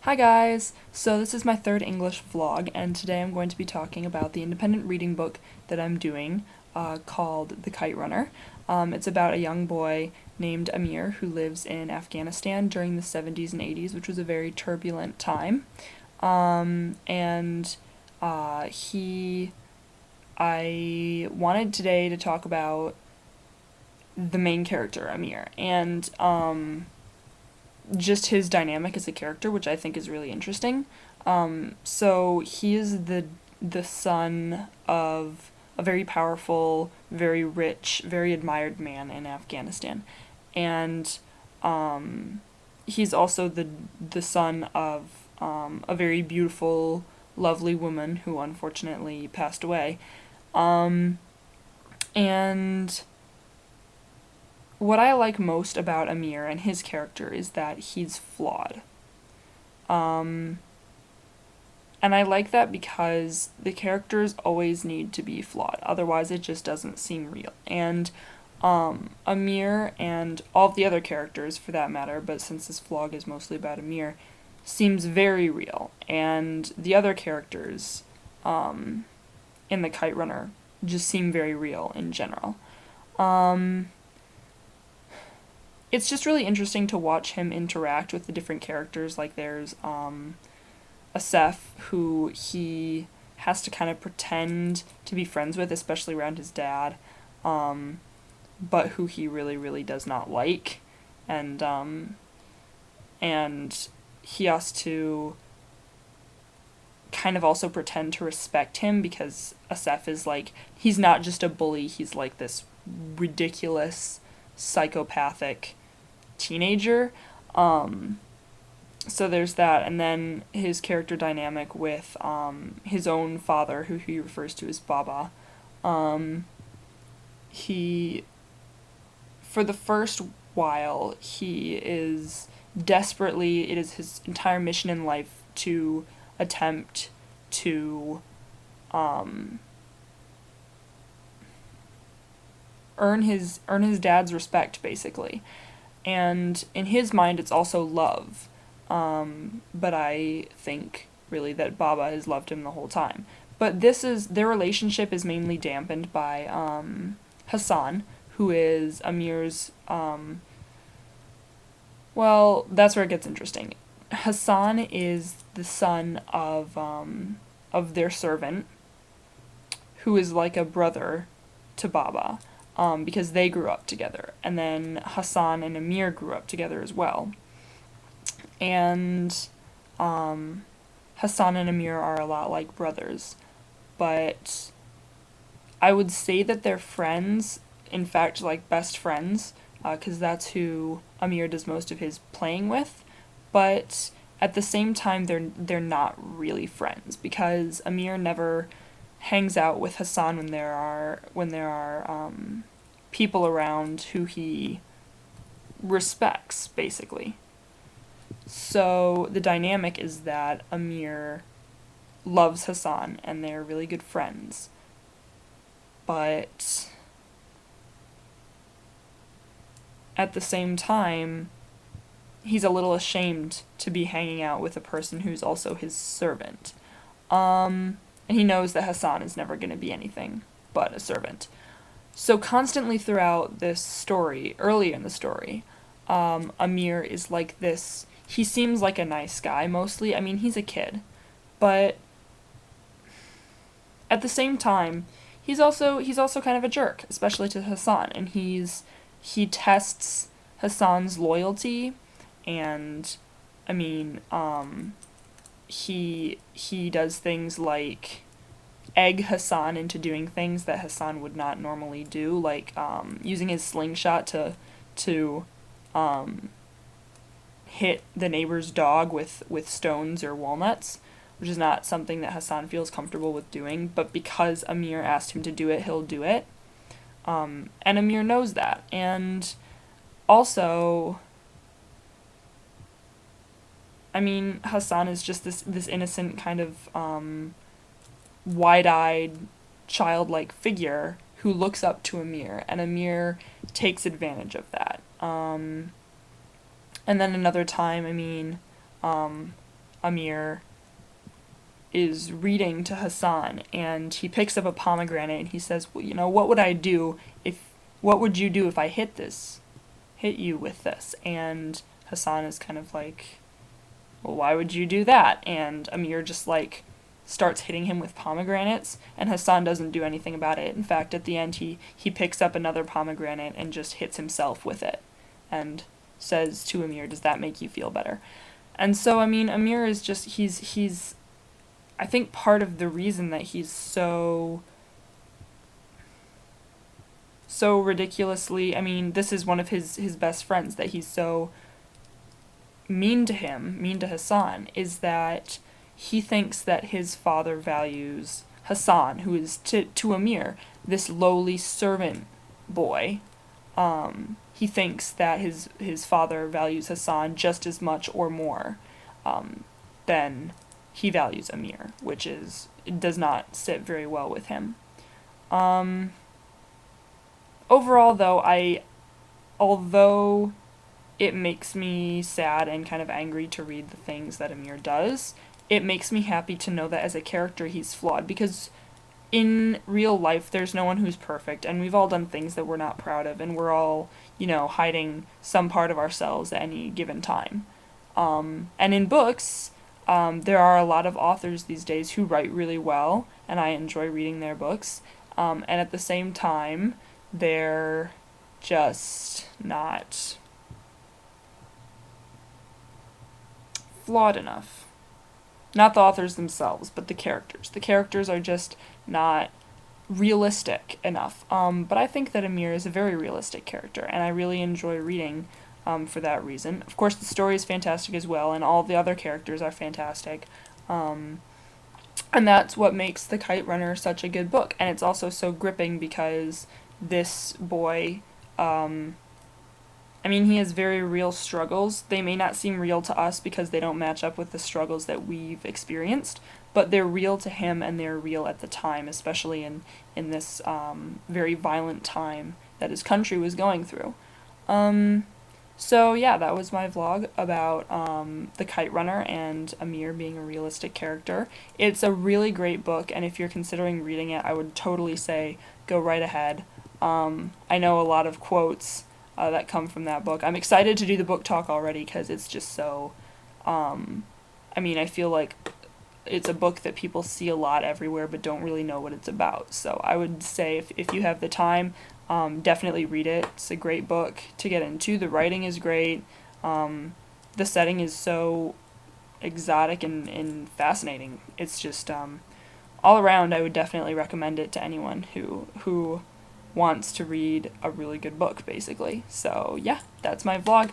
Hi guys! So this is my third English vlog, and today I'm going to be talking about the independent reading book that I'm doing, called The Kite Runner. It's about a young boy named Amir who lives in Afghanistan during the 70s and 80s, which was a very turbulent time. And I wanted today to talk about the main character, Amir, and just his dynamic as a character, which I think is really interesting. So he is the son of a very powerful, very rich, very admired man in Afghanistan, and he's also the son of a very beautiful, lovely woman who unfortunately passed away. And what I like most about Amir and his character is that he's flawed. Um, and I like that because the characters always need to be flawed, otherwise, it just doesn't seem real. And Amir and all of the other characters, for that matter, but since this vlog is mostly about Amir, seems very real. And the other characters in The Kite Runner just seem very real in general. It's just really interesting to watch him interact with the different characters. Like there's Asef, who he has to kind of pretend to be friends with, especially around his dad, but who he really, really does not like, and and he has to kind of also pretend to respect him because Asef is like, he's not just a bully, he's like this ridiculous psychopathic teenager. So there's that, and then his character dynamic with his own father, who he refers to as Baba. He, for the first while, he is desperately, it is his entire mission in life to attempt to earn his dad's respect, basically. And in his mind, it's also love. But I think really that Baba has loved him the whole time. But their relationship is mainly dampened by Hassan, who is Amir's. Well, that's where it gets interesting. Hassan is the son of their servant, who is like a brother to Baba, because they grew up together. And then Hassan and Amir grew up together as well. And Hassan and Amir are a lot like brothers. But I would say that they're friends, in fact, like best friends, because that's who Amir does most of his playing with. But at the same time, they're not really friends because Amir never hangs out with Hassan when there are people around who he respects, basically. So the dynamic is that Amir loves Hassan and they're really good friends. But at the same time, he's a little ashamed to be hanging out with a person who's also his servant. And he knows that Hassan is never going to be anything but a servant. So constantly throughout this story, early in the story, Amir is like this. He seems like a nice guy mostly. I mean, he's a kid, but at the same time, he's also kind of a jerk, especially to Hassan, and he tests Hassan's loyalty, and I mean, he does things like egg Hassan into doing things that Hassan would not normally do, like using his slingshot to hit the neighbor's dog with stones or walnuts, which is not something that Hassan feels comfortable with doing, but because Amir asked him to do it, he'll do it. And Amir knows that. And also, I mean, Hassan is just this innocent kind of wide-eyed, childlike figure who looks up to Amir, and Amir takes advantage of that. And then another time, I mean, Amir is reading to Hassan, and he picks up a pomegranate and he says, well, what would I do what would you do if I hit you with this? And Hassan is kind of like, well, why would you do that? And Amir just like starts hitting him with pomegranates, and Hassan doesn't do anything about it. In fact, at the end, he picks up another pomegranate and just hits himself with it and says to Amir, does that make you feel better? And so, Amir is just, he's I think part of the reason that he's so ridiculously, this is one of his best friends, that he's so mean to Hassan, is that he thinks that his father values Hassan, who is to Amir this lowly servant boy. He thinks that his father values Hassan just as much or more than he values Amir, which it does not sit very well with him. Overall, though, although it makes me sad and kind of angry to read the things that Amir does, it makes me happy to know that as a character he's flawed, because in real life there's no one who's perfect, and we've all done things that we're not proud of, and we're all, hiding some part of ourselves at any given time. And in books, there are a lot of authors these days who write really well, and I enjoy reading their books, and at the same time, they're just not flawed enough. Not the authors themselves, but the characters. The characters are just not realistic enough. But I think that Amir is a very realistic character, and I really enjoy reading for that reason. Of course, the story is fantastic as well, and all the other characters are fantastic. And that's what makes The Kite Runner such a good book. And it's also so gripping because this boy, he has very real struggles. They may not seem real to us because they don't match up with the struggles that we've experienced, but they're real to him, and they're real at the time, especially in this very violent time that his country was going through. So yeah, that was my vlog about The Kite Runner and Amir being a realistic character. It's a really great book, and if you're considering reading it, I would totally say go right ahead. I know a lot of quotes that come from that book. I'm excited to do the book talk already because it's just so, I feel like it's a book that people see a lot everywhere but don't really know what it's about. So I would say if you have the time, definitely read it. It's a great book to get into. The writing is great. The setting is so exotic and fascinating. It's just, all around, I would definitely recommend it to anyone who wants to read a really good book, basically. So yeah, that's my vlog.